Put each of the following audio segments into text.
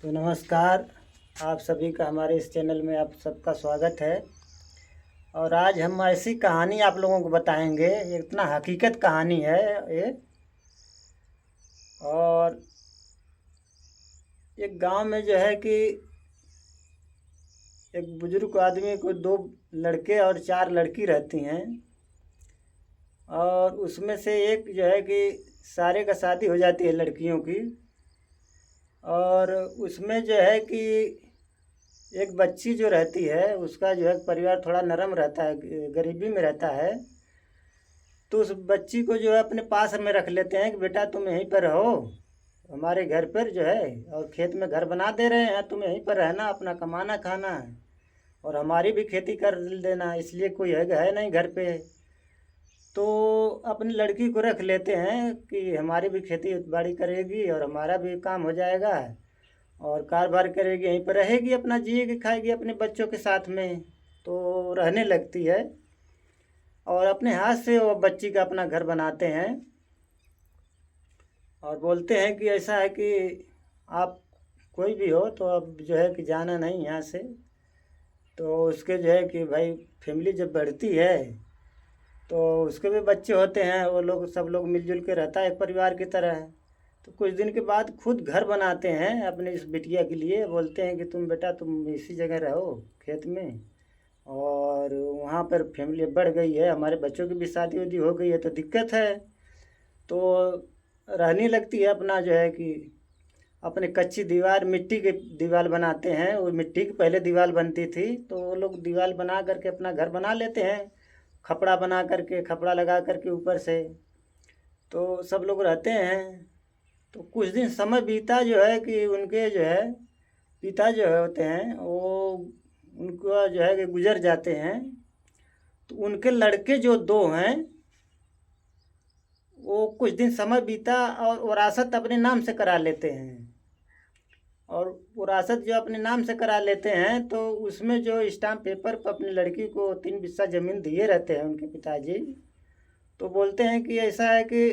तो नमस्कार। आप सभी का हमारे इस चैनल में आप सबका स्वागत है। और आज हम ऐसी कहानी आप लोगों को बताएंगे। ये इतना हकीकत कहानी है ये। और एक गांव में जो है कि एक बुजुर्ग आदमी को 2 लड़के और 4 लड़की रहती हैं। और उसमें से एक जो है कि सारे का शादी हो जाती है लड़कियों की। और उसमें जो है कि एक बच्ची जो रहती है उसका जो है परिवार थोड़ा नरम रहता है, गरीबी में रहता है। तो उस बच्ची को जो है अपने पास में रख लेते हैं कि बेटा तुम यहीं पर रहो हमारे घर पर जो है। और खेत में घर बना दे रहे हैं, तुम यहीं पर रहना, अपना कमाना खाना है और हमारी भी खेती कर देना, इसलिए कोई है नहीं घर पे। तो अपनी लड़की को रख लेते हैं कि हमारी भी खेती बाड़ी करेगी और हमारा भी काम हो जाएगा और कारोबार करेगी, यहीं पर रहेगी, अपना जिएगी खाएगी अपने बच्चों के साथ में। तो रहने लगती है और अपने हाथ से वो बच्ची का अपना घर बनाते हैं। और बोलते हैं कि ऐसा है कि आप कोई भी हो तो अब जो है कि जाना नहीं यहाँ से। तो उसके जो है कि भाई फैमिली जब बढ़ती है तो उसके भी बच्चे होते हैं, वो लोग सब लोग मिलजुल के रहता है एक परिवार की तरह। तो कुछ दिन के बाद खुद घर बनाते हैं अपने इस बिटिया के लिए। बोलते हैं कि तुम बेटा तुम इसी जगह रहो खेत में। और वहाँ पर फैमिली बढ़ गई है, हमारे बच्चों की भी शादी वादी हो गई है तो दिक्कत है। तो रहने लगती है अपना जो है कि अपने कच्ची दीवार मिट्टी की दीवार बनाते हैं। वो मिट्टी की पहले दीवार बनती थी तो वो लोग दीवार बना करके अपना घर बना लेते हैं, खपड़ा बना करके, खपड़ा लगा करके ऊपर से। तो सब लोग रहते हैं। तो कुछ दिन समय बीता जो है कि उनके जो है पिता जो होते हैं वो उनको जो है कि गुजर जाते हैं। तो उनके लड़के जो 2 हैं वो कुछ दिन समय बीता और वरासत अपने नाम से करा लेते हैं। और वरासत जो अपने नाम से करा लेते हैं तो उसमें जो स्टाम्प पेपर पर अपनी लड़की को 3 बिस्सा ज़मीन दिए रहते हैं उनके पिताजी। तो बोलते हैं कि ऐसा है कि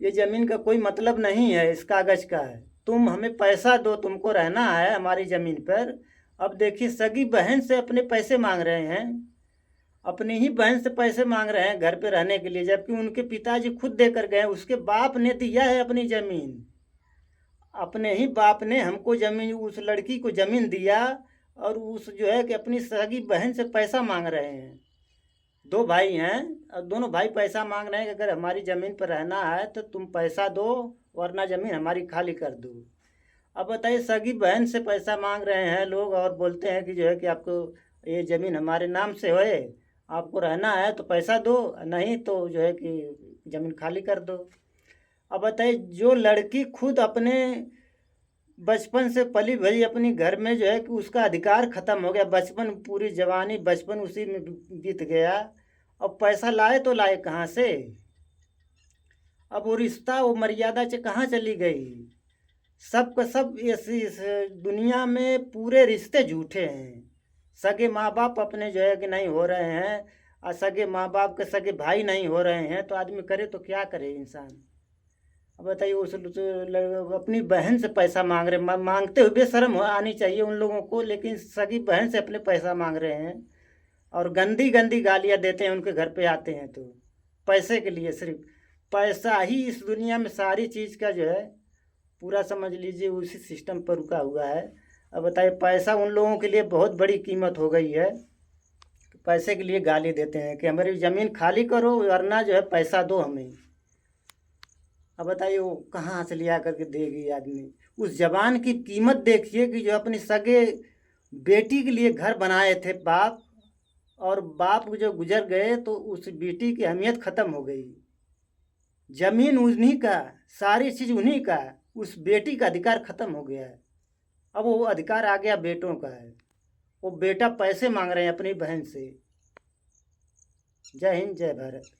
ये ज़मीन का कोई मतलब नहीं है, इस कागज़ का है, तुम हमें पैसा दो, तुमको रहना है हमारी ज़मीन पर। अब देखिए सगी बहन से अपने पैसे मांग रहे हैं, अपनी ही बहन से पैसे मांग रहे हैं घर पे रहने के लिए, जबकि उनके पिताजी खुद दे कर गए, उसके बाप ने दिया है अपनी ज़मीन। अपने ही बाप ने हमको ज़मीन, उस लड़की को ज़मीन दिया और उस जो है कि अपनी सगी बहन से पैसा मांग रहे हैं। 2 भाई हैं और दोनों भाई पैसा मांग रहे हैं कि अगर हमारी ज़मीन पर रहना है तो तुम पैसा दो वरना ज़मीन हमारी खाली कर दो। अब बताइए सगी बहन से पैसा मांग रहे हैं लोग और बोलते हैं कि जो है कि आपको ये ज़मीन हमारे नाम से होए, आपको रहना है तो पैसा दो, नहीं तो जो है कि ज़मीन खाली कर दो। अब बताइए जो लड़की खुद अपने बचपन से पली भई अपनी घर में जो है कि उसका अधिकार ख़त्म हो गया, बचपन पूरी जवानी बचपन उसी में बीत गया। अब पैसा लाए तो लाए कहाँ से? अब वो रिश्ता वो मर्यादा से कहाँ चली गई? सब का सब इस दुनिया में पूरे रिश्ते झूठे हैं। सगे माँ बाप अपने जो है कि नहीं हो रहे हैं और सगे माँ बाप के सगे भाई नहीं हो रहे हैं तो आदमी करे तो क्या करे इंसान। अब बताइए उस अपनी बहन से पैसा मांग रहे, मांगते हुए बेशर्म आनी चाहिए उन लोगों को, लेकिन सगी बहन से अपने पैसा मांग रहे हैं और गंदी गंदी गालियाँ देते हैं उनके घर पे आते हैं तो पैसे के लिए। सिर्फ पैसा ही इस दुनिया में सारी चीज़ का जो है पूरा समझ लीजिए उसी सिस्टम पर रुका हुआ है। अब बताइए पैसा उन लोगों के लिए बहुत बड़ी कीमत हो गई है। पैसे के लिए गाली देते हैं कि हमारी ज़मीन खाली करो वरना जो है पैसा दो हमें। अब बताइए वो कहाँ से लिया करके देगी आदमी। उस जवान की कीमत देखिए कि जो अपनी सगे बेटी के लिए घर बनाए थे बाप, और बाप जो गुजर गए तो उस बेटी की अहमियत ख़त्म हो गई। ज़मीन उन्हीं का, सारी चीज़ उन्हीं का, उस बेटी का अधिकार ख़त्म हो गया है। अब वो अधिकार आ गया बेटों का है। वो बेटा पैसे मांग रहे हैं अपनी बहन से। जय हिंद जय भारत।